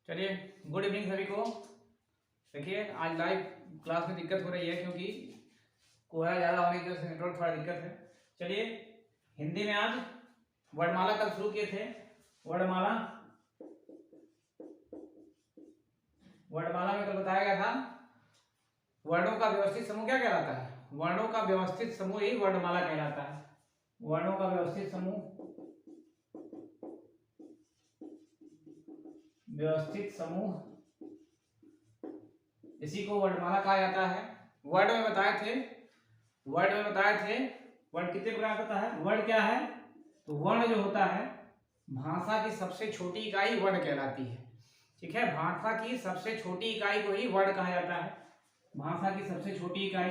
चलिए, good evening सभी को। देखिए, आज लाइव क्लास में दिक्कत हो रही है क्योंकि कोहरा ज़्यादा होने की वजह से नेटवर्क थोड़ा दिक्कत है। चलिए, हिंदी में आज वर्णमाला कल शुरू किए थे। वर्णमाला वर्णमाला में कल बताया गया था वर्णों का व्यवस्थित समूह क्या कहलाता है। वर्णों का व्यवस्थित समूह ही वर्णमाला कहलाता है। वर्णों का व्यवस्थित समूह इसी को वर्णमाला कहा जाता है। वर्ड में बताए थे वर्ण कितने प्रकार का होता है। वर्ण क्या है, तो वर्ण जो होता है भाषा की सबसे छोटी इकाई वर्ण कहलाती है। ठीक है, भाषा की सबसे छोटी इकाई को ही वर्ण कहा जाता है। भाषा की सबसे छोटी इकाई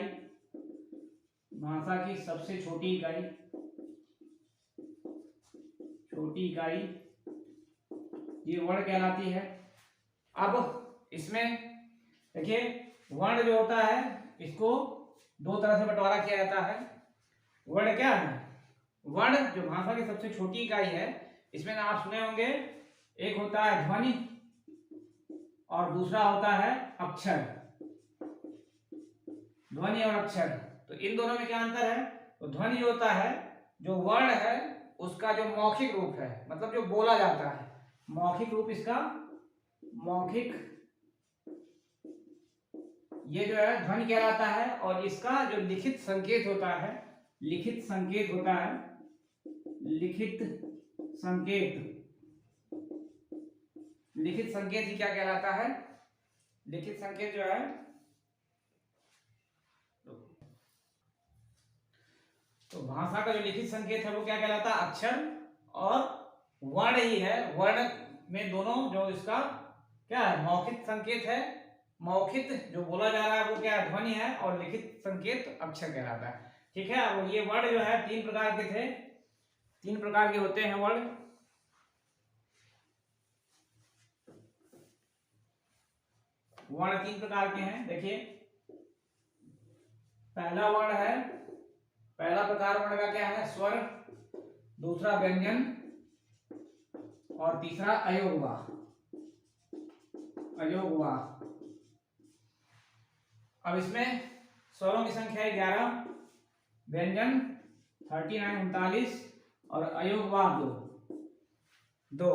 ये वर्ण कहलाती है। अब इसमें देखिए, वर्ण जो होता है इसको दो तरह से बंटवारा किया जाता है। वर्ण क्या है, वर्ण जो भाषा की सबसे छोटी इकाई है, इसमें ना आप सुने होंगे, एक होता है ध्वनि और दूसरा होता है अक्षर। ध्वनि और अक्षर, तो इन दोनों में क्या अंतर है। तो ध्वनि जो होता है, जो वर्ण है उसका जो मौखिक रूप है, मतलब जो बोला जाता है, मौखिक रूप इसका ये जो है ध्वनि कहलाता है। और इसका जो लिखित संकेत होता है लिखित संकेत ही क्या कहलाता है। लिखित संकेत जो है, तो भाषा का जो लिखित संकेत है वो क्या कहलाता है, अक्षर और वर्ण ही है। वर्ण में दोनों जो इसका क्या है, मौखिक संकेत है। मौखिक जो बोला जा रहा है वो क्या है, ध्वनि है, और लिखित संकेत अक्षर कहलाता है। ठीक है, अब ये वर्ण जो है तीन प्रकार के थे, तीन प्रकार के होते हैं वर्ण। वर्ण तीन प्रकार के हैं। देखिए, पहला प्रकार वर्ण का क्या है, स्वर, दूसरा व्यंजन और तीसरा अयोगवाह। अब इसमें स्वरों की संख्या है 11, व्यंजन 39 और अयोगवाह 2।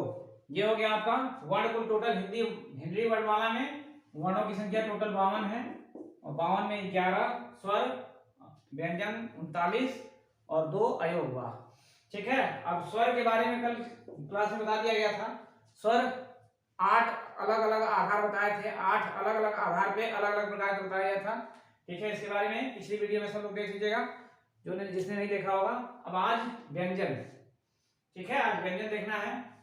ये हो गया आपका वर्ण। कुल टोटल हिंदी वर्णमाला में वर्णों की संख्या टोटल 52 है, और 52 में 11 स्वर, व्यंजन 39 और 2 अयोगवाह। ठीक है, अब स्वर के बारे में कल क्लास में बता दिया गया था। स्वर 8 अलग अलग आधार बताए थे, 8 अलग अलग आधार पे अलग अलग प्रकार का बताया गया था। ठीक है, इसके बारे में पिछली वीडियो में सब लोग देख लीजिएगा जिसने नहीं देखा होगा। अब आज व्यंजन। ठीक है, आज व्यंजन देखना है।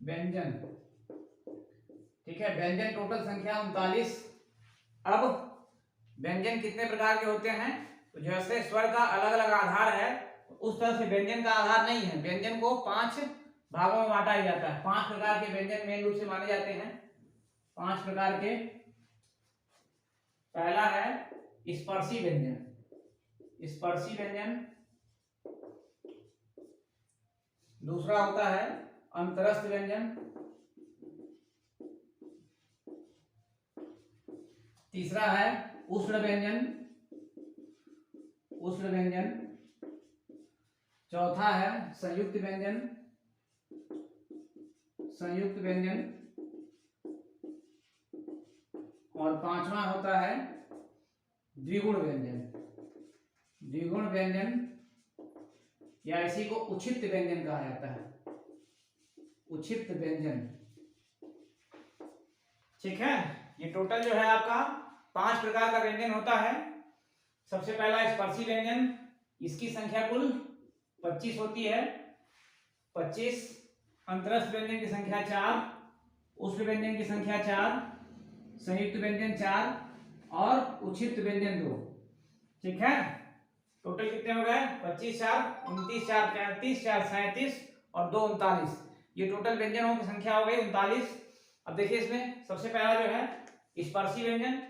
व्यंजन, ठीक है, व्यंजन टोटल संख्या 39। अब व्यंजन कितने प्रकार के होते हैं, तो जैसे स्वर का अलग अलग आधार है उस तरह से व्यंजन का आधार नहीं है। व्यंजन को 5 भागों में बांटा जाता है। 5 प्रकार के व्यंजन मेन रूप से माने जाते हैं, 5 प्रकार के। पहला है स्पर्शी व्यंजन। दूसरा होता है अंतरस्थ व्यंजन। तीसरा है उष्ण व्यंजन। चौथा है संयुक्त व्यंजन। और पांचवा होता है द्विगुण व्यंजन, या इसी को उचित व्यंजन कहा जाता है। उचित व्यंजन। ठीक है, ये टोटल जो है आपका 5 प्रकार का व्यंजन होता है। सबसे पहला स्पर्शी व्यंजन, इसकी संख्या कुल 25 होती है। 25। अंतरस्थ व्यंजन की संख्या 4, उष्ण व्यंजन की संख्या 4, संयुक्त व्यंजन 4 और उचित व्यंजन 2। ठीक है, टोटल कितने हो गए, 25 4 29 4 33 4 37 और 2 39। ये टोटल व्यंजनों की संख्या हो गई 39। अब देखिए, इसमें सबसे पहला जो है स्पर्शी व्यंजन।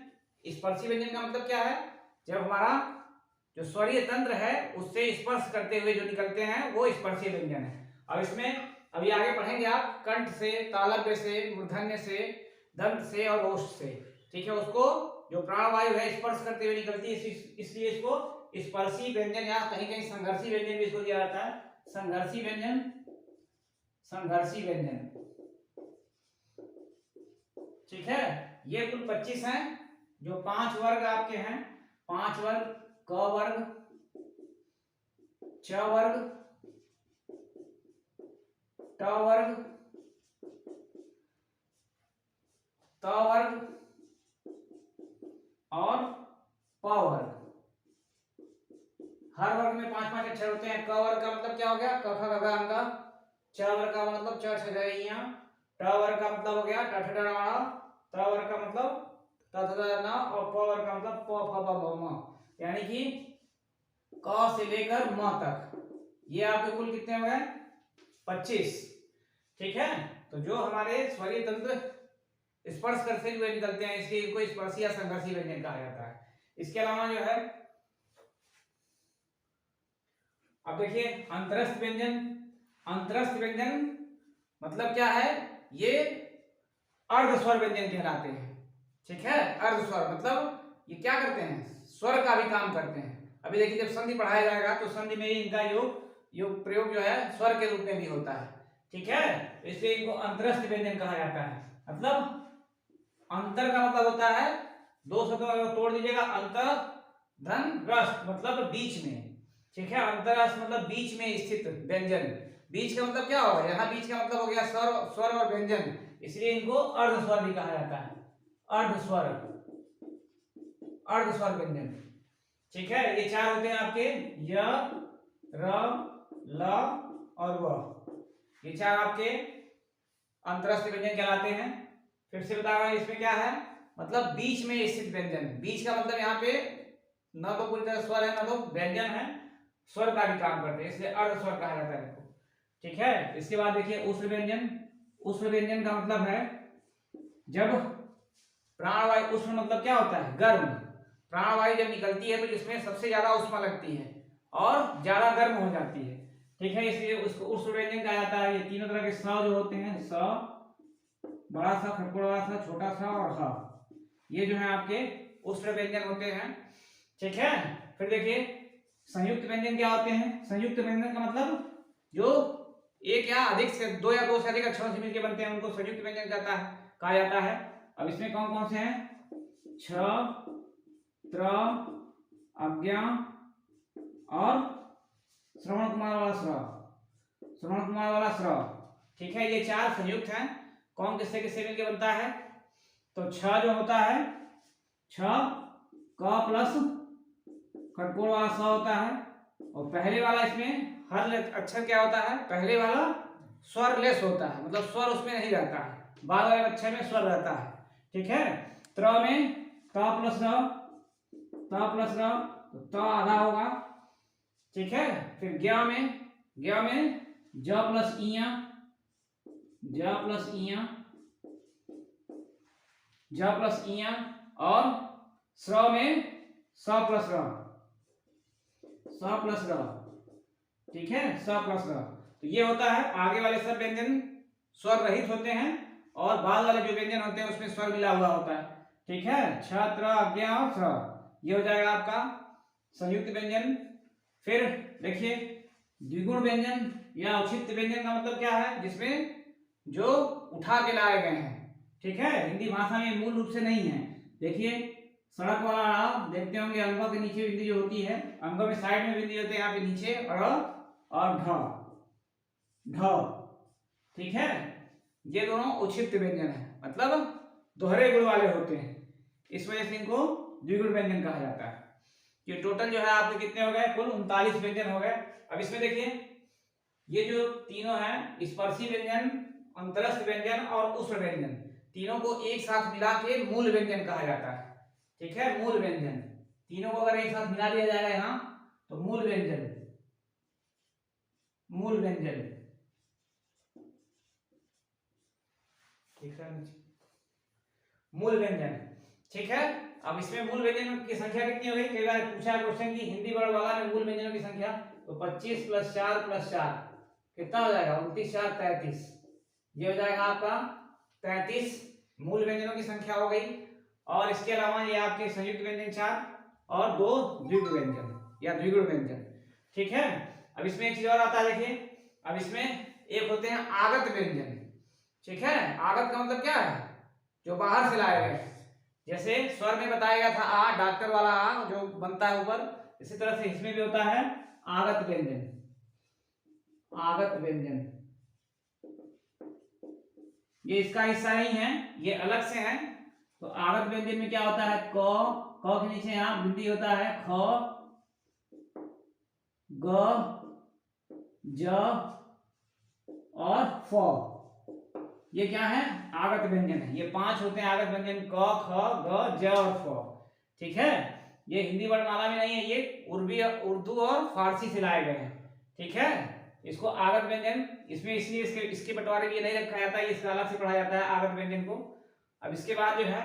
स्पर्शी व्यंजन का मतलब क्या है? जब हमारा जो स्वरीय तंत्र है उससे स्पर्श करते हुए जो निकलते हैं वो स्पर्शी व्यंजन है। अब इसमें अभी आगे पढ़ेंगे आप कंठ से, तालव्य से, मूर्धन्य से, दंत से और ओष्ठ से। ठीक है, उसको जो प्राणवायु है स्पर्श करते हुए निकलती है, इसलिए इसको स्पर्शी व्यंजन या कहीं कहीं संघर्षी व्यंजन भी इसको दिया जाता है। संघर्षी व्यंजन, संघर्षी व्यंजन। ठीक है, ये कुल 25 हैं जो 5 वर्ग आपके हैं। 5 वर्ग, क वर्ग, च वर्ग, ट वर्ग, त वर्ग और प वर्ग। हर वर्ग में 5-5 अक्षर होते हैं। क वर्ग का मतलब क्या हो गया? क ख ग घ अंग। च वर्ग का मतलब च छ ज ञ। ट वर्ग का मतलब हो गया ट ठ ड ढ़ ण। त वर्ग का मतलब त थ द न। और प वर्ग का मतलब प फ ब भ म। यानी कि क से लेकर म तक ये आपके कुल कितने हो गए? 25। ठीक है, तो जो हमारे स्वरीय तंत्र स्पर्श करते हुए निकलते हैं इसलिए इनको स्पर्शी या संघर्षी व्यंजन कहा जाता है। इसके अलावा जो है अब देखिए अंतरस्थ व्यंजन। अंतरस्थ व्यंजन मतलब क्या है? ये अर्ध स्वर व्यंजन कहलाते हैं। ठीक है, अर्ध स्वर मतलब ये क्या करते हैं? स्वर का भी काम करते हैं। अभी देखिए जब संधि पढ़ाया जाएगा तो संधि में ही इनका योग प्रयोग जो है स्वर के रूप में भी होता है। ठीक है, इसलिए इनको अंतरस्थ व्यंजन कहा जाता है। मतलब अंतर का मतलब होता है, दो शब्दों तोड़ दीजिएगा, अंतर धन रस्त मतलब बीच में। ठीक है, अंतररस्त मतलब बीच में स्थित व्यंजन। बीच का मतलब क्या होगा? यहाँ बीच का मतलब हो गया स्वर और व्यंजन, इसलिए इनको अर्ध स्वर भी कहा जाता है। अर्ध स्वर, अर्ध स्वर व्यंजन। ठीक है, ये 4 होते हैं आपके, य, र, ल और व। ये 4 आपके अंतरस्थ व्यंजन कहलाते हैं। फिर से बता रहा हूं इसमें क्या है, मतलब बीच में स्थित व्यंजन। बीच का मतलब यहाँ पे न तो पूरी तरह स्वर है न तो व्यंजन है, स्वर का भी काम करते हैं, इसलिए अर्ध स्वर कहा जाता है इनको। ठीक है, इसके बाद देखिए उष्ण व्यंजन। उष्ण व्यंजन का मतलब है जब प्राणवायु, उष्ण मतलब क्या होता है? गर्म। प्राणवायु जब निकलती है तो जिसमें सबसे ज्यादा उष्मा लगती है और ज्यादा गर्म हो जाती है। ठीक है, इसलिए उसको उष्ण व्यंजन कहा जाता है। ये तीनों तरह के स जो होते हैं, स, बड़ा सा, खटखड़ा सा, छोटा सा और ह, ये जो है आपके उष्ण व्यंजन होते हैं। ठीक है, फिर देखिए संयुक्त व्यंजन क्या होते हैं? संयुक्त व्यंजन का मतलब जो एक या अधिक से दो या दो से अधिक अक्षरों से मिलकर बनते हैं उनको संयुक्त व्यंजन कहा जाता है। अब इसमें कौन कौन से हैं? छ, त्र, अज्ञा और श्रवण कुमार वाला स्र, श्रवण कुमार वाला स्र। ठीक है, ये 4 संयुक्त हैं। कौन किससे किससे मिलकर बनता है? तो छ जो होता है, छ क प्लस खटकोड़ वाला स होता है, और पहले वाला इसमें हर अक्षर क्या होता है? पहले वाला स्वरलेस होता है, मतलब स्वर उसमें नहीं रहता है, बाद वाले अक्षर में स्वर रहता है। ठीक है, त्र में त प्लस र, त प्लस र, तो त आधा होगा। ठीक है, फिर ज्ञ में ज प्लस इया, ज प्लस इया, ज प्लस इया, और स्र में स प्लस र, स प्लस र। ठीक है, स प्लस र। तो ये होता है, आगे वाले सब व्यंजन स्वर रहित होते हैं और बाद वाले जो व्यंजन होते हैं उसमें स्वर मिला हुआ होता है। ठीक है, छत्र, अज्ञा और स्र, ये हो जाएगा आपका संयुक्त व्यंजन। फिर देखिए द्विगुण व्यंजन या अवक्षिप्त व्यंजन का मतलब क्या है? जिसमें जो उठा के लाए गए हैं। ठीक है, हिंदी भाषा में मूल रूप से नहीं है। देखिए सड़क वाला ड़ देखते होंगे, अंगों के नीचे बिंदी जो होती है, अंगों में साइड में बिंदी होती है, यहाँ पे नीचे और ढ। ठीक है, ये दोनों उक्षिप्त व्यंजन है, मतलब दोहरे गुण वाले होते हैं, इस वजह से इनको द्विगुण व्यंजन कहा जाता है। ये टोटल जो है आपके कितने हो गए? कुल 39 व्यंजन हो गए। अब इसमें देखिए ये जो तीनों हैं, स्पर्शी व्यंजन, अंतरस्थ व्यंजन और उष्ण व्यंजन, तीनों को एक साथ मिला के मूल व्यंजन कहा जाता है। ठीक है, मूल व्यंजन, तीनों को अगर एक साथ मिला दिया जाएगा यहाँ तो मूल व्यंजन, मूल व्यंजन। ठीक है, मूल व्यंजन। ठीक है, अब इसमें मूल व्यंजनों की संख्या कितनी हो गई? कई बार पूछा है क्वेश्चन की हिंदी वर्णमाला में मूल व्यंजनों की संख्या, तो 25 + 4 + 4 कितना हो जाएगा? 29 4 33। ये हो जाएगा आपका 33 मूल व्यंजनों की संख्या हो गई। और इसके अलावा ये आपके संयुक्त व्यंजन 4 और 2 द्विगु व्यंजन या द्विगुण व्यंजन। ठीक है, अब इसमें एक चीज और आता है, देखिए अब इसमें एक होते हैं आगत व्यंजन। ठीक है, आगत का मतलब क्या है? जो बाहर से लाए गए। जैसे स्वर में बताया गया था आ, डॉक्टर वाला आ जो बनता है ऊपर, इसी तरह से इसमें भी होता है आगत व्यंजन। आगत व्यंजन ये इसका हिस्सा नहीं है, ये अलग से है। तो आगत व्यंजन में क्या होता है? क के नीचे यहां बिंदी होता है ख, ग, ज और फ। ये क्या है? आगत व्यंजन है। ये 5 होते हैं आगत व्यंजन, क, ख, ग, ज और फ। ठीक है, ये हिंदी वर्णमाला में नहीं है, ये उर्दू और फारसी से लाए गए हैं। ठीक है, इसको आगत व्यंजन इसमें इसलिए इसके बंटवारे लिए नहीं रखा जाता है, इसका अलग से पढ़ा जाता है आगत व्यंजन को। अब इसके बाद जो है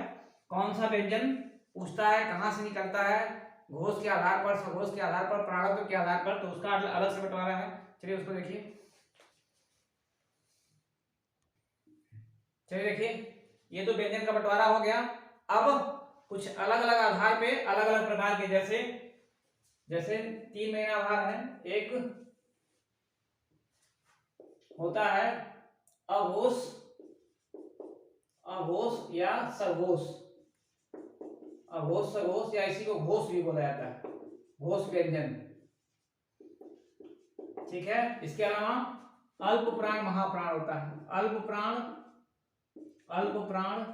कौन सा व्यंजन पूछता है, कहाँ से निकलता है, घोष के आधार पर, सघोष के आधार पर, प्राणत्व के आधार पर, तो उसका अलग से बंटवारा है। चलिए उसको देखिए। चलिए देखिए, ये तो व्यंजन का बंटवारा हो गया। अब कुछ अलग अलग आधार पे अलग अलग प्रकार के, जैसे जैसे 3 मेन आधार है। एक होता है अघोष, अघोष या सघोष, अघोष सघोष या इसी को घोष भी बोला जाता है, घोष व्यंजन। ठीक है, इसके अलावा अल्प प्राण महाप्राण होता है, अल्प प्राण, अल्प प्राण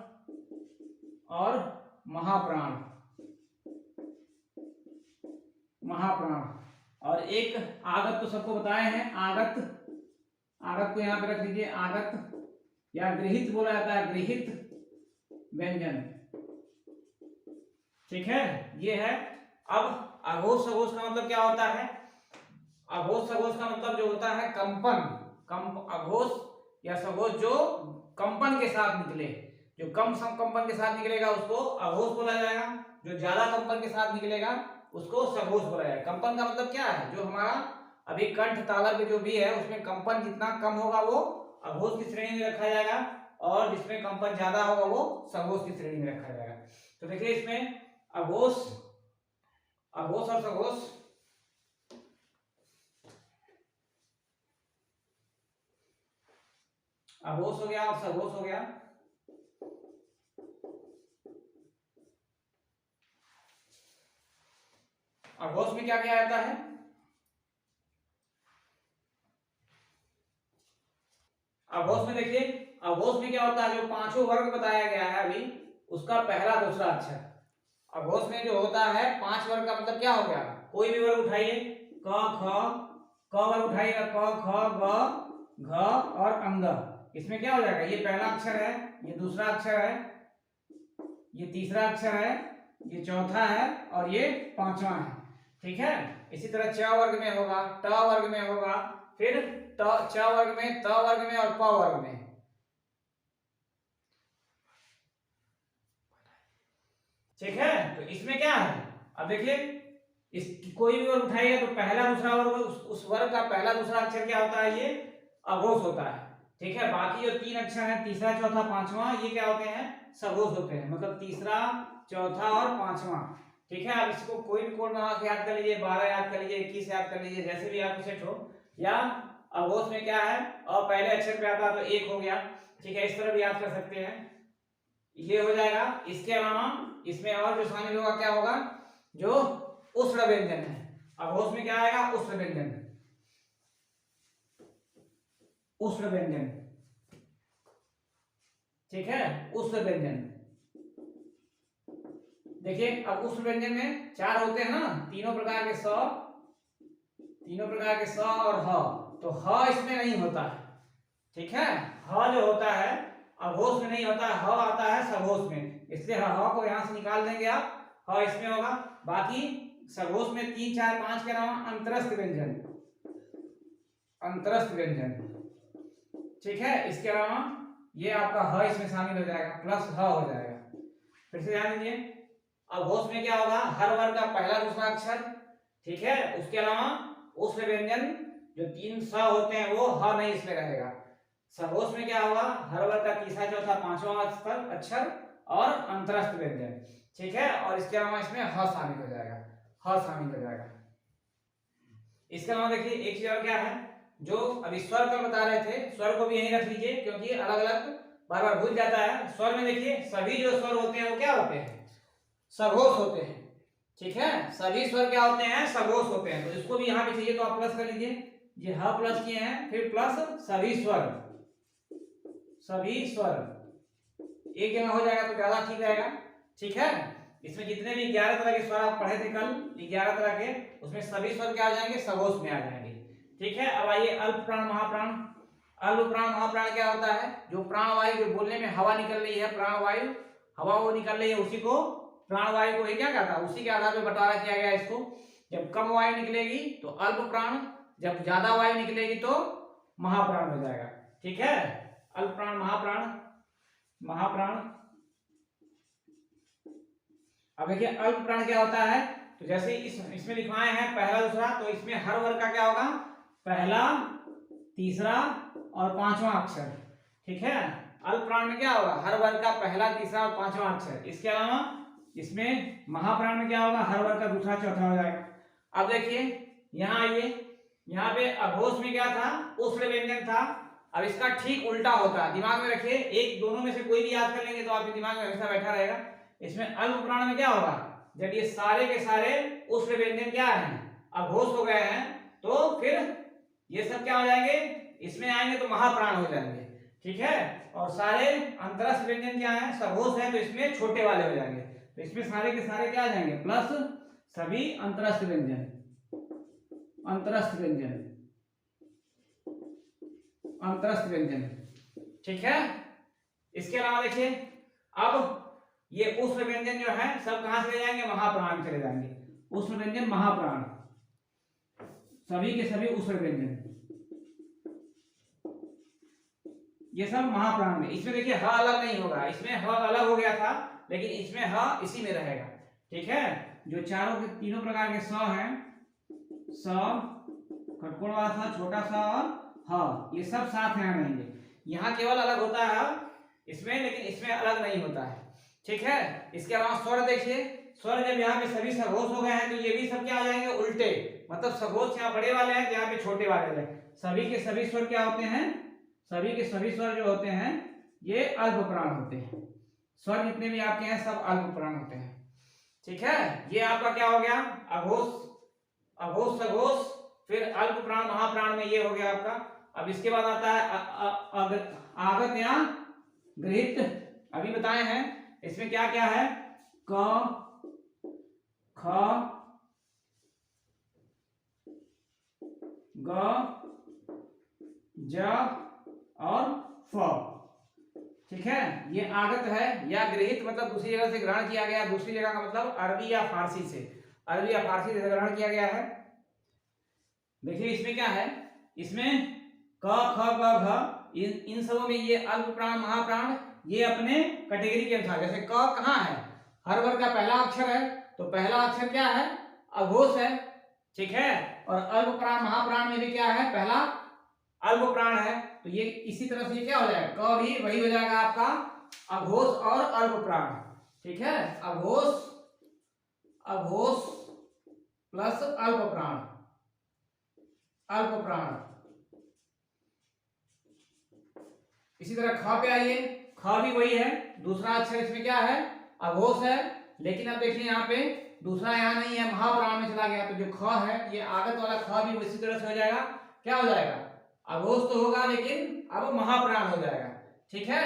और महाप्राण, महाप्राण। और एक आगत तो सबको बताए हैं, आगत, आगत को यहां पे रख लीजिए, आगत या गृहित बोला जाता है, गृहित व्यंजन। ठीक है, ये है। अब अघोष सघोष का मतलब क्या होता है? अघोष सघोष का मतलब जो होता है कंपन, अघोष या सघोष जो कंपन के साथ निकले, जो कम कंपन के साथ निकलेगा उसको अघोष बोला जाएगा, जो ज्यादा कंपन के साथ निकलेगा उसको सघोष बोला जाएगा। कंपन का मतलब क्या है? जो हमारा अभी कंठ तालव्य जो भी है उसमें कंपन जितना कम होगा वो अघोष की श्रेणी में रखा जाएगा, और जिसमें कंपन ज्यादा होगा वो सघोष की श्रेणी में रखा जाएगा। तो देखिए इसमें अघोष, अघोष और सघोष, अघोष हो गया और सघोष हो गया। अघोष में क्या किया जाता है? अघोष में देखिए, अघोष में क्या होता है? जो पांचों वर्ग बताया गया है अभी, उसका पहला दूसरा अक्षर। अघोष में जो होता है 5 वर्ग का मतलब क्या हो गया? कोई भी वर्ग उठाइए, क ख, क वर्ग उठाइएगा, क ख ग घ और अंग। इसमें क्या हो जाएगा? ये पहला अक्षर है, ये दूसरा अक्षर है, ये तीसरा अक्षर है, ये चौथा है और ये पांचवा है। ठीक है, इसी तरह च वर्ग में होगा, ट वर्ग में होगा, फिर च वर्ग में, त वर्ग में और प वर्ग में। ठीक है, तो इसमें क्या है? अब देखिए, इस कोई भी वर्ग उठाइएगा तो पहला दूसरा वर्ग, उस वर्ग का पहला दूसरा अक्षर क्या होता है? ये अघोष होता है। ठीक है, बाकी जो 3 अक्षर हैं, तीसरा चौथा पांचवा, ये क्या होते हैं? सघोष होते हैं, मतलब तीसरा चौथा और पांचवा। ठीक है, आप इसको कोई भी कोड बना के याद कर लीजिए, 12 याद कर लीजिए, 21 याद कर लीजिए, जैसे भी आपको सेट हो। या अघोष में क्या है? और पहले अक्षर पे आता तो 1 हो गया। ठीक है, इस तरह भी याद कर सकते हैं, ये हो जाएगा। इसके अलावा इसमें और जो शामिल होगा क्या होगा? जो उष्ण व्यंजन है। अघोष में क्या आएगा? उष्ण व्यंजन, उष्ण व्यंजन। ठीक है, उष्ण व्यंजन। देखिए, अब उष्ण व्यंजन में 4 होते हैं ना, तीनों प्रकार के स, तीनों प्रकार के स और ह। तो ह इसमें नहीं होता है। ठीक है, ह जो होता है अघोष में नहीं होता है, ह आता है सघोष में, इसलिए ह को यहां से निकाल देंगे आप, ह इसमें होगा। बाकी सघोष में 3 4 5 के अलावा अंतरस्थ व्यंजन, अंतरस्थ व्यंजन। ठीक है, इसके अलावा ये आपका ह इसमें शामिल हो जाएगा, प्लस ह हो जाएगा। फिर से ध्यान दीजिए, अघोष में क्या होगा, हर वर्ग का पहला दूसरा अक्षर, ठीक है। उसके अलावा उष्ण व्यंजन जो 3 स होते हैं वो ह नहीं इसमें रहेगा। सघोष में क्या होगा, हर वर्ग का तीसरा चौथा पांचवा अक्षर और अंतरस्थ व्यंजन, ठीक है। और इसके अलावा इसमें ह शामिल हो जाएगा, ह शामिल हो जाएगा। इसके अलावा देखिए एक चीज और क्या है, जो अभी स्वर का बता रहे थे, स्वर को भी यहीं रख लीजिए क्योंकि अलग अलग बार बार भूल जाता है। स्वर में देखिए सभी जो स्वर होते हैं वो क्या होते हैं, सघोष होते हैं, ठीक है। सभी स्वर क्या होते हैं, सघोष होते हैं। तो इसको भी यहाँ पे चाहिए तो आप प्लस कर लीजिए, ये ह प्लस किए हैं, फिर प्लस सभी स्वर, सभी स्वर एक जगह हो जाएगा तो ज्यादा ठीक रहेगा, ठीक है। इसमें जितने भी 11 तरह के स्वर आप पढ़े थे कल, 11 तरह के, उसमें सभी स्वर क्या आ जाएंगे, सघोष में आ जाएंगे, ठीक है। अब आइए अल्प प्राण महाप्राण। अल्प प्राण महाप्राण क्या होता है, जो प्राणवायु, जो बोलने में हवा निकल रही है, प्राणवायु हवा वो निकल रही है, उसी को प्राणवायु को क्या कहता है, उसी के आधार पर बंटवारा किया गया इसको। जब कम वायु निकलेगी तो अल्प प्राण, जब ज्यादा वायु निकलेगी तो महाप्राण हो जाएगा, ठीक है। अल्प प्राण महाप्राण, महाप्राण। अब देखिए अल्प प्राण क्या होता है, तो जैसे इसमें लिखवाए हैं पहला दूसरा, तो इसमें हर वर्ग का क्या होगा, पहला तीसरा और पांचवा अक्षर, ठीक है। अल्प प्राण में क्या होगा, हर वर्ग का पहला तीसरा और पांचवा अक्षर। इसके अलावा इसमें महाप्राण में क्या होगा, हर वर्ग का दूसरा चौथा हो जाएगा। अब देखिए यहाँ आइए, यहाँ पे अघोष में क्या था, उष्ण व्यंजन था। अब इसका ठीक उल्टा होता है, दिमाग में रखिए, एक दोनों में से कोई भी याद कर लेंगे तो आपके दिमाग में हमेशा बैठा रहेगा। इसमें अल्प प्राण में क्या होगा, जब ये सारे के सारे उष्ण व्यंजन क्या है, अघोष हो गए हैं, तो फिर ये सब क्या हो जाएंगे, इसमें आएंगे तो महाप्राण हो जाएंगे, ठीक है। और सारे अंतरस्थ व्यंजन क्या है, सघोष है, तो इसमें छोटे वाले हो जाएंगे। तो इसमें सारे के सारे क्या आ जाएंगे, प्लस सभी अंतरस्थ व्यंजन, अंतरस्थ व्यंजन, अंतरस्थ व्यंजन, ठीक है। इसके अलावा देखिए अब ये उष्ण व्यंजन जो है सब कहां चले जाएंगे, महाप्राण में चले जाएंगे। उष्ण व्यंजन महाप्राण, सभी के सभी उष्ण व्यंजन ये सब महाप्राण में। इसमें देखिए ह अलग नहीं होगा, इसमें ह अलग हो गया था, लेकिन इसमें ह इसी में रहेगा, ठीक है। जो चारों के तीनों प्रकार के स हैं, स, खटकोड़ वाला सा, छोटा सा और ह, ये सब साथ में रहेंगे। यहाँ केवल अलग होता है इसमें, लेकिन इसमें अलग नहीं होता है, ठीक है। इसके अलावा स्वर देखिए, स्वर जब यहाँ पे सभी सघोष हो गए हैं तो ये भी सब क्या आ जाएंगे, उल्टे, मतलब सघोष यहाँ बड़े वाले हैं तो यहाँ पे छोटे वाले हैं। सभी के सभी स्वर क्या होते हैं, सभी के सभी स्वर जो होते हैं ये अल्प प्राण होते हैं। स्वर जितने भी आपके हैं सब अल्प प्राण होते हैं, ठीक है। ये आपका क्या हो गया, अघोष, अघोष सघोष, फिर अल्प प्राण महाप्राण में ये हो गया आपका। अब इसके बाद आता है आगत या गृहीत। अभी बताए हैं इसमें क्या क्या है, क, ख, ग, ज और फ, ठीक है। ये आगत है या गृहीत, मतलब दूसरी जगह से ग्रहण किया गया, दूसरी जगह का मतलब अरबी या फारसी से, अरबी या फारसी से ग्रहण किया गया है। देखिए इसमें क्या है, इसमें क, ख, ग, घ, इन सबों में ये अल्प प्राण महाप्राण ये अपने कैटेगरी के अनुसार, जैसे क कहाँ है, हर वर्ग का पहला अक्षर है, तो पहला अक्षर क्या है, अघोष है, ठीक है। और अल्प प्राण महाप्राण में भी क्या है, पहला अल्प प्राण है, तो ये इसी तरह से ये क्या हो जाएगा, क भी वही हो जाएगा आपका अघोष और अल्प प्राण, ठीक है। अघोष, अघोष प्लस अल्प प्राण, अल्प प्राण। इसी तरह ख पे आइए, ख भी वही है, दूसरा अक्षर इसमें क्या है, अघोष है, लेकिन अब देखिए यहाँ पे दूसरा यहाँ नहीं है, महाप्राण में चला गया, तो जो ख है ये आगत वाला ख भी इसी तरह से हो जाएगा, क्या हो जाएगा, अघोष तो होगा लेकिन अब महाप्राण हो जाएगा, ठीक है।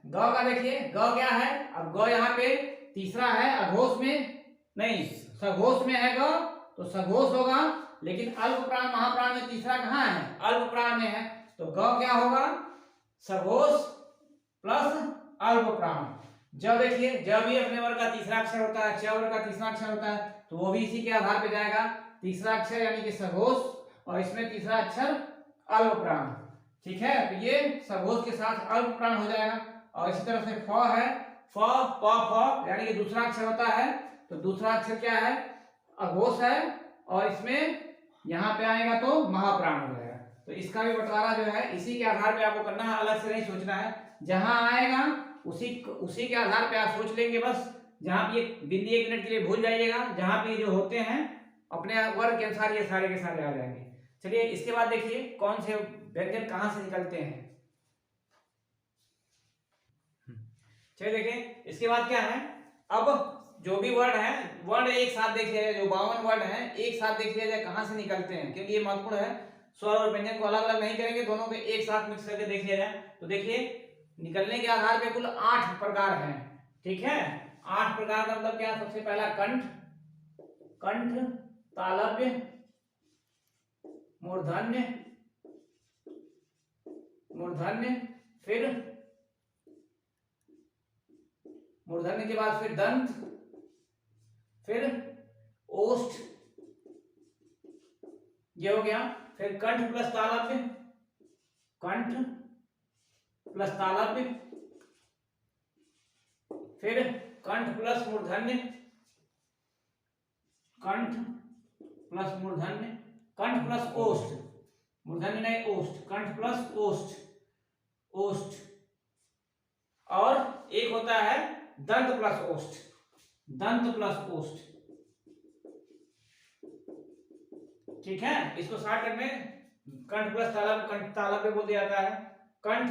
ग का देखिए, ग क्या है, अब ग यहाँ पे तीसरा है, अघोष में नहीं सघोष में है ग, तो सघोष होगा, लेकिन अल्प प्राण महाप्राण में तीसरा कहाँ है, अल्प प्राण में है, तो ग क्या होगा, सघोष प्लस अल्प प्राण। ज देखिए, ज भी अपने वर्ग का तीसरा अक्षर होता है, च वर्ग का तीसरा अक्षर होता है, तो वो भी इसी के आधार पे जाएगा, तीसरा अक्षर यानी कि सघोष, और इसमें तीसरा अक्षर अल्प प्राण, ठीक है। तो ये सघोष के साथ अल्प प्राण हो जाएगा। और इसी तरह से फ है, फ प फ यानी कि दूसरा अक्षर होता है, तो दूसरा अक्षर क्या है, अघोष है, और इसमें यहाँ पे आएगा तो महाप्राण हो जाएगा। तो इसका भी बंटवारा जो है इसी के आधार पे आपको करना है, अलग से नहीं सोचना है। जहां आएगा उसी के आधार पे आप सोच लेंगे बस। जहां पे बिंदी 1 मिनट के लिए भूल जाइएगा, जहां पे जो होते हैं अपने वर्ग के अनुसार ये सारे के सारे आ जाएंगे। चलिए इसके बाद देखिए कौन से व्यंजन कहां से निकलते हैं। चलिए देखिए इसके बाद क्या है, अब जो भी वर्ड है वर्ड एक साथ देख लिया जाए, जो 52 वर्ड है एक साथ देख लिया जाए कहां से निकलते हैं, क्योंकि ये महत्वपूर्ण है। स्वर और व्यंजन को अलग अलग नहीं करेंगे, दोनों को एक साथ मिक्स करके देख लिया जाए। तो देखिए निकलने के आधार पे कुल 8 प्रकार हैं, ठीक है। 8 प्रकार का मतलब क्या, सबसे पहला कंठ, कंठ, तालव्य, मूर्धन्य, मूर्धन्य, फिर मूर्धन्य के बाद फिर दंत, फिर ओष्ठ, ये हो गया। फिर कंठ प्लस तालव्य, कंठ प्लस तालव्य, फिर कंठ प्लस मूर्धन्य, कंठ प्लस मूर्धन्य, कंठ प्लस ओष्ठ, मूर्धन्य नहीं ओष्ठ, कंठ प्लस ओष्ठ, ओष्ठ, और एक होता है दंत प्लस ओष्ठ, दंत प्लस ओष्ठ, ठीक है। इसको शॉर्टकट में कंठ प्लस तालव्य, कंठ तालव्य बोल दिया जाता है, कंठ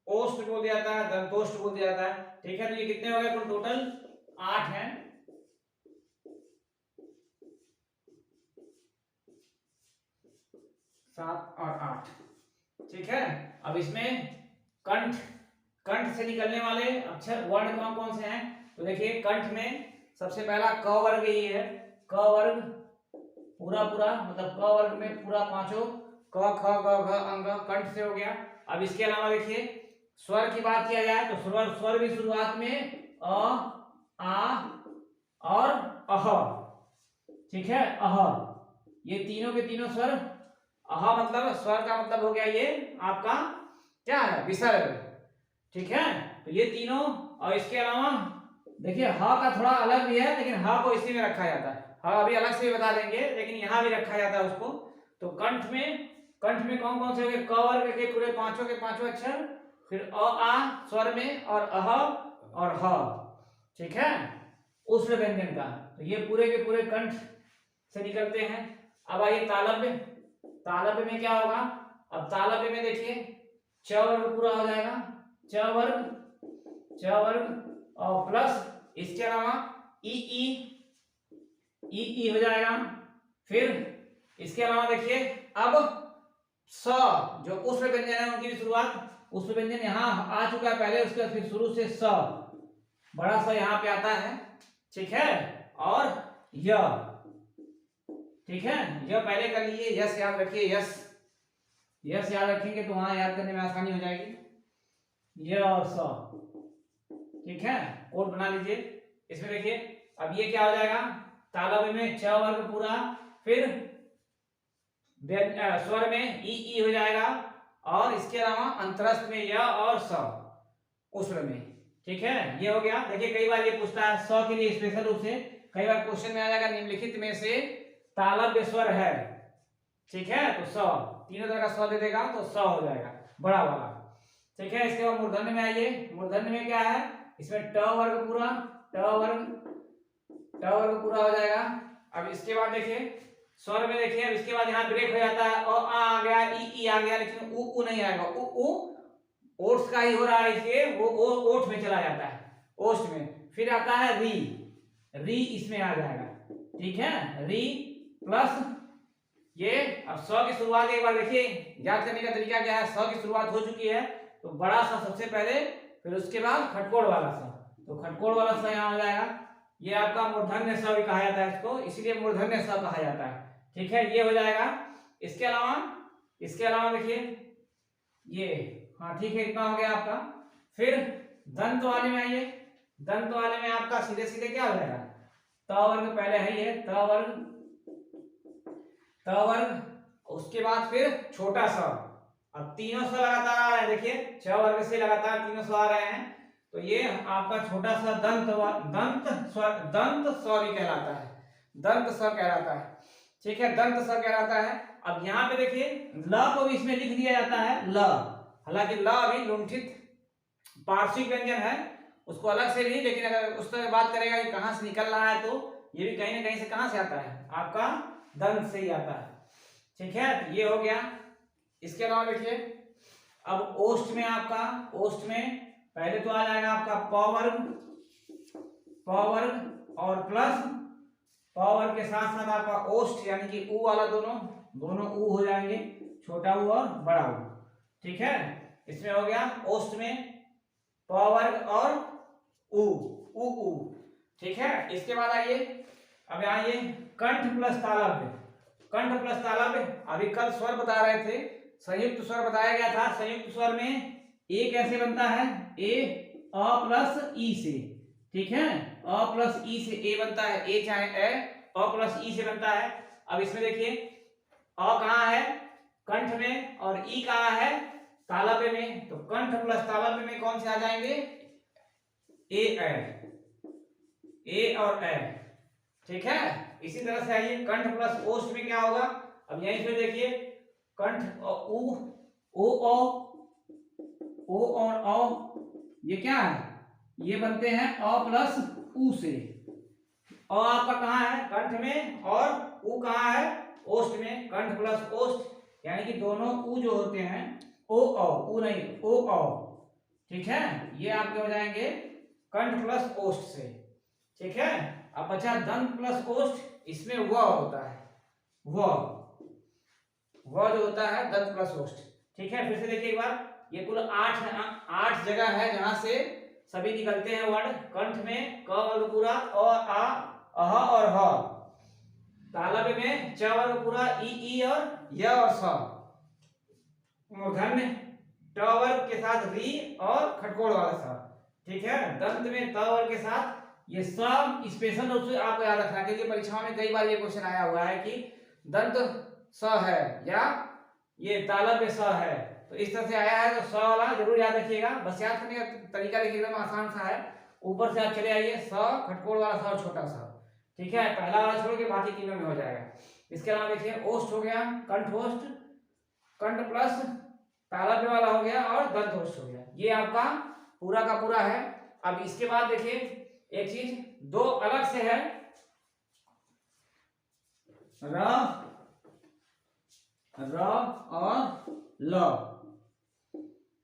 ओष्ठ बोल दिया जाता है, दंतोष्ठ बोल दिया जाता है, ठीक है। तो ये कितने हो गए कुल टोटल 8 हैं। 7 और 8, ठीक है। अब इसमें कंठ, कंठ से निकलने वाले अक्षर वर्ण कौन कौन से हैं, तो देखिए कंठ में सबसे पहला क वर्ग ये है, क वर्ग पूरा पूरा, मतलब क वर्ग में पूरा पांचों क ख ग घ अंग कंठ से हो गया। अब इसके अलावा देखिए स्वर की बात किया जाए तो स्वर, स्वर भी शुरुआत में अ, आ और अह, ठीक है। अह, ये तीनों के तीनों स्वर, अह मतलब स्वर का मतलब हो गया ये आपका क्या है, विसर्ग, ठीक है। तो ये तीनों, और इसके अलावा देखिए ह का थोड़ा अलग भी है, लेकिन ह को इसी में रखा जाता है, ह अभी अलग से भी बता देंगे, लेकिन यहाँ भी रखा जाता है उसको। तो कंठ में कौन कौन से हो गए, क वर्ग के पूरे पांचों के पांचों अक्षर, फिर अ आ स्वर में, और अह और ह, ठीक है, उष्ण व्यंजन का। तो ये पूरे के पूरे कंठ से निकलते हैं। अब आइए तालव्य, तालव्य में क्या होगा, अब तालव्य में देखिए च वर्ग पूरा हो जाएगा, च वर्ग, च वर्ग और प्लस इसके अलावा ई हो जाएगा। फिर इसके अलावा देखिए अब स, जो उष्ण व्यंजन है उनकी भी शुरुआत, उष्ण व्यंजन यहाँ आ चुका है पहले, उसके फिर शुरू से स, बड़ा सा यहाँ पे आता है, ठीक है। और य, ठीक है, यह पहले कर लीजिए, यस याद रखिए, यस, यस याद रखेंगे तो वहां याद करने में आसानी हो जाएगी। य और स, ठीक है, कोड बना लीजिए। इसमें देखिए अब ये क्या हो जाएगा, तालव्य में च वर्ग पूरा, फिर स्वर में ई हो जाएगा, और इसके अलावा अंतरस्थ में य और स उष्ण में, ठीक है। ये हो गया। देखिए कई बार ये पूछता है स के लिए स्पेशल रूप से, कई बार क्वेश्चन में आ जाएगा निम्नलिखित में से तालव्य स्वर है, ठीक है। तो स, तीनों तरह का स दे देगा तो स हो जाएगा बड़ा वाला, ठीक है। इसके बाद मूर्धन्य में आइए, मूर्धन्य में क्या है, इसमें ट वर्ग पूरा, ट वर्ग पूरा हो जाएगा। अब इसके बाद देखिए स्वर में देखिए, अब इसके बाद यहाँ ब्रेक हो जाता है, आ गया, ई आ गया, लेकिन उ नहीं आएगा, उ ओठ का ही हो रहा है, इसलिए वो ओठ में चला जाता है, ओष्ठ में। फिर आता है री, री इसमें आ जाएगा, ठीक है, री प्लस ये। अब स की शुरुआत एक बार देखिए, याद करने का तरीका क्या है, स की शुरुआत हो चुकी है तो बड़ा सा सबसे पहले, फिर उसके बाद खटकोड़ वाला सा, तो खटकोड़ वाला स यहाँ हो जाएगा। ये आपका मूर्धन्य स भी कहा जाता है इसको, इसीलिए मूर्धन्य स कहा जाता है, ठीक है, ये हो जाएगा। इसके अलावा देखिए ये, हाँ ठीक है, इतना हो गया आपका। फिर दंत वाले में आइए, दंत वाले में आपका सीधे सीधे क्या हो जाएगा, त वर्ग पहले है, ये त वर्ग, उसके बाद फिर छोटा सा। अब तीनों स लगातार आ रहे हैं, देखिए छ वर्ग से लगातार तीनों स आ रहे हैं, तो ये आपका छोटा सा दंत स्वर भी कहलाता है, दंत स्वर कहलाता है। ठीक है, दंत स्वर कहलाता है। अब यहाँ पे देखिए ल को भी इसमें लिख दिया जाता है ल, हालांकि ल अभी लुंठित पार्श्विक व्यंजन है, उसको अलग से भी, लेकिन अगर उस तरह बात करेगा कि कहाँ से निकल रहा है तो ये भी कहीं ना कहीं से कहाँ से आता है, आपका दंत से ही आता है। ठीक है, तो ये हो गया। इसके अलावा देखिए अब ओष्ठ में आपका, ओष्ठ में पहले तो आ जाएगा आपका प वर्ग और प्लस प वर्ग के साथ साथ आपका ओष्ठ यानी कि ऊ वाला दोनों ऊ हो जाएंगे, छोटा ऊ और बड़ा ऊ। ठीक है, इसमें हो गया ओष्ठ में प वर्ग और ऊ ऊ ऊ। ठीक है, इसके बाद आइए, अब आइए कंठ प्लस तालव्य। कंठ प्लस तालव्य, अभी कल स्वर बता रहे थे, संयुक्त स्वर बताया गया था। संयुक्त स्वर में ए कैसे बनता है, ए अ प्लस ई से। ठीक है, अ प्लस ई से ए बनता है, ए चाहे ए, अ प्लस ई से बनता है। अब इसमें देखिए अ कहाँ है, कंठ में, और ई कहाँ है, तालव्य में। तो कंठ प्लस तालव्य में कौन से आ जाएंगे, ए और ए। ठीक है, इसी तरह से आइए कंठ प्लस ओष्ठ में क्या होगा, अब यहीं पे देखिए कंठ ऊ ओ और औ, ये क्या है, ये बनते हैं अ प्लस ऊ से। अ आपका कहाँ है, कंठ में, और ऊ कहाँ है, ओष्ठ में। कंठ प्लस ओष्ठ यानी कि दोनों ऊ जो होते हैं, ओ औ, ऊ नहीं ओ औ। ठीक है, ये आपके हो जाएंगे कंठ प्लस ओष्ठ से। ठीक है, अब बचा दंत प्लस ओष्ठ, इसमें व होता है, व जो होता है दंत प्लस ओष्ठ। ठीक है, फिर से देखिए एक बार, ये कुल 8 जगह है जहां से सभी निकलते हैं वर्ड। कंठ में क वर्ग पूरा, अ आ अह और ह। तालव्य में च वर्ग पूरा, ई और य और स। मूर्धन्य ट वर्ग के साथ री और खटकोड़ वाला स। ठीक है, दंत में त वर्ग के साथ, ये सब स्पेशल रूप से आपको याद रखना, क्योंकि परीक्षाओं में कई बार ये क्वेश्चन आया हुआ है कि दंत स है या ये तालव्य स है, तो इस तरह से आया है, तो स वाला जरूर याद रखिएगा। बस याद करने का तरीका देखिए, एकदम आसान सा है। ऊपर से आप चले आइए, स खटकोड़ वाला स और छोटा सा। ठीक है, पहला वाला छोड़ के बाकी तीनों में हो जाएगा। इसके अलावा देखिए ओष्ठ हो गया, कंठोष्ठ, कंठ प्लस तालव्य वाला हो गया, और दंतोष्ठ हो गया। ये आपका पूरा का पूरा है। अब इसके बाद देखिए एक चीज दो अलग से है, र और ल।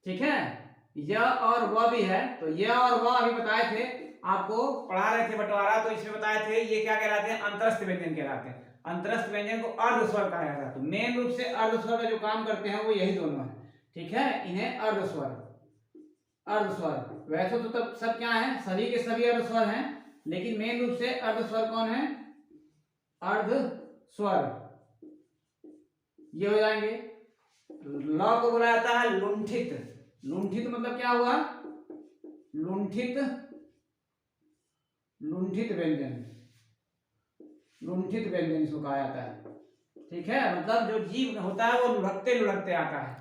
ठीक है, य और व भी है। तो य और व अभी बताए थे, आपको पढ़ा रहे थे बंटवारा, तो इसमें बताए थे ये क्या कहलाते हैं, अंतरस्थ व्यंजन कहलाते हैं। अंतरस्थ व्यंजन को अर्धस्वर कहा जाता है। तो मेन रूप से अर्धस्वर का जो काम करते हैं वो यही दोनों है। ठीक है, इन्हें अर्धस्वर, वैसे तो तब सब क्या है, सभी के सभी अर्धस्वर हैं, लेकिन मेन रूप से अर्धस्वर कौन है, अर्धस्वर ये हो जाएंगे। ल को बोला जाता है लुंठित। लुंठित मतलब क्या हुआ, लुंठित व्यंजन, लुंठित व्यंजन इसको कहा जाता है। ठीक है, मतलब जो जीव होता है वो लुढ़कते लुढ़कते आता है।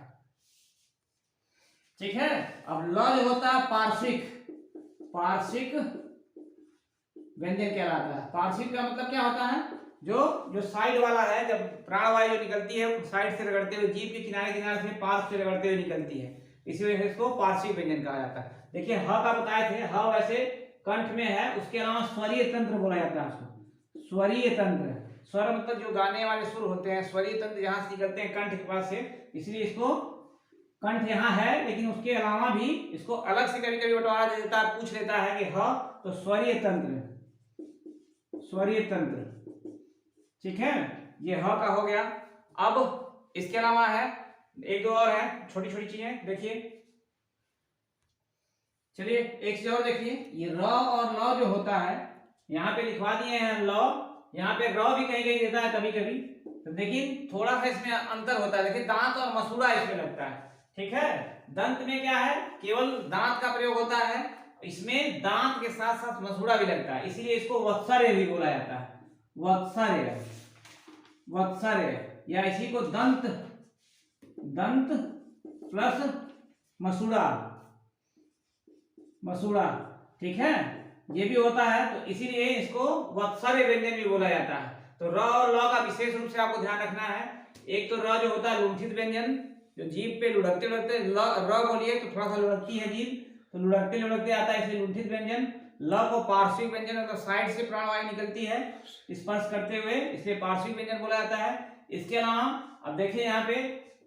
ठीक है, अब ल जो होता है पार्श्विक व्यंजन कहलाता है। पार्श्विक का मतलब क्या होता है, जो साइड वाला है, जब प्राणवायु जो निकलती है साइड से रगड़ते हुए, जीभ के किनारे किनारे से पार्श्व से रगड़ते हुए निकलती है, इसी वजह से इसको पार्श्विक व्यंजन कहा जाता है। देखिए ह का बताए थे, ह वैसे कंठ में है, उसके अलावा स्वरीय तंत्र बोला जाता है उसको। स्वरीय तंत्र, स्वर मतलब जो गाने वाले सुर होते हैं, स्वरीय तंत्र जहां से निकलते हैं कंठ के पास से, इसलिए इसको कंठ यहाँ है, लेकिन उसके अलावा भी इसको अलग से कभी कभी बंटवारा दे देता है, पूछ लेता है कि ह, तो स्वरीय तंत्र। ठीक है, ये ह का हो गया। अब इसके अलावा है एक दो और है छोटी छोटी चीजें, देखिए चलिए एक चीज और देखिए, ये र और ल जो होता है, यहाँ पे लिखवा दिए हैं ल, यहाँ पे र भी कहीं कहीं देता है कभी कभी, तो लेकिन थोड़ा सा इसमें अंतर होता है। देखिए दांत और मसूड़ा इसमें लगता है। ठीक है, दंत में क्या है, केवल दांत का प्रयोग होता है, इसमें दांत के साथ साथ मसूड़ा भी लगता है, इसीलिए इसको वत्सर्य भी बोला जाता है। वत्सर्य या इसी को दंत प्लस मसूड़ा, मसूड़ा, ठीक है, ये भी होता है, तो इसीलिए इसको वत्सर्य व्यंजन भी बोला जाता है। तो र और ल का विशेष रूप से आपको ध्यान रखना है। एक तो र जो होता है लुंठित व्यंजन, जो जीभ पे लुढ़कते लुढ़कते, र बोलिए तो थोड़ा सा लुढ़कती है जीभ, तो लुढ़कते लुढ़कते आता है, इसलिए लुंठित व्यंजन। ल को पार्श्विक व्यंजन, मतलब साइड से प्राणवायु निकलती है स्पर्श करते हुए, इसलिए पार्श्विक व्यंजन बोला जाता है। इसके अलावा अब देखिए यहाँ पे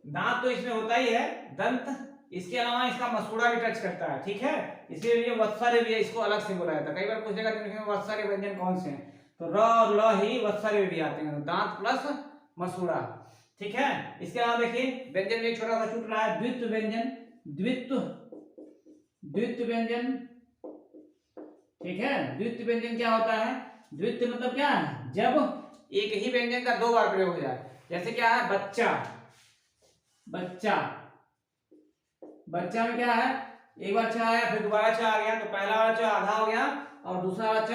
दांत तो इसमें होता ही है, दंत, इसके अलावा इसका मसूड़ा भी टच करता है, ठीक है, इसलिए ये वत्सर्य भी है, इसको अलग से बोला जाता है। कई बार पूछेगा वत्सर्य व्यंजन कौन से हैं, तो र और ल ही वत्सर्य भी आते हैं, दांत प्लस मसूड़ा, ठीक है। इसके अलावा देखिए व्यंजन में एक छोटा सा छूट रहा है, द्वित्व व्यंजन, द्वित्व व्यंजन, ठीक है। द्वित्व व्यंजन क्या होता है, द्वित्व मतलब क्या है, जब एक ही व्यंजन का दो बार प्रयोग हो जाए, जैसे क्या है, बच्चा, बच्चा, बच्चा में क्या है, एक बार च आया, फिर दोबारा च आ गया, तो पहला वाला च आधा हो गया और दूसरा वाला च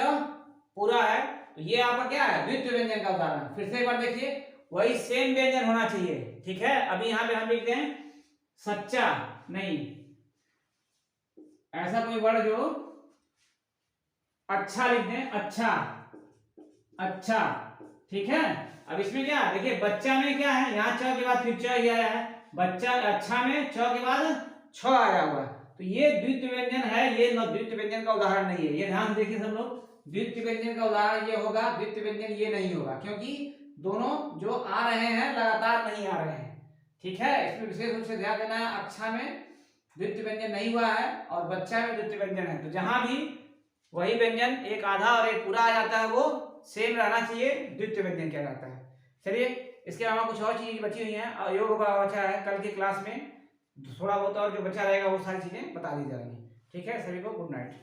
पूरा है, तो ये आपका क्या है, द्वित्व व्यंजन का उदाहरण। फिर से एक बार देखिए, वही सेम व्यंजन होना चाहिए, ठीक है। अभी यहाँ पे हम लिखते हैं सच्चा, नहीं, ऐसा कोई वर्ड जो अच्छा लिख दें, अच्छा, अच्छा, ठीक है। अब इसमें क्या देखिए, बच्चा में क्या है, यहाँ च के बाद फिर च ही आया है, बच्चा, अच्छा में च के बाद छ आया हुआ है, तो ये द्वित्व व्यंजन है, ये द्वित्व व्यंजन का उदाहरण नहीं है, ये ध्यान से देखिए सब लोग, द्वित्व व्यंजन का उदाहरण ये होगा, द्वित्व व्यंजन ये नहीं होगा, क्योंकि दोनों जो आ रहे हैं लगातार नहीं आ रहे हैं, ठीक है। इसमें विशेष रूप से ध्यान देना है, अच्छा में द्वित्व व्यंजन नहीं हुआ है और बच्चा में द्वित्व व्यंजन है, तो जहां भी वही व्यंजन एक आधा और एक पूरा आ जाता है, वो सेम रहना चाहिए, द्वित्व व्यंजन क्या जाता है। चलिए, इसके अलावा कुछ और चीज बची हुई है, योग बचा है, कल की क्लास में थोड़ा बहुत और जो बचा रहेगा वो सारी चीजें बता दी जाएंगी, ठीक है। सभी को गुड नाइट।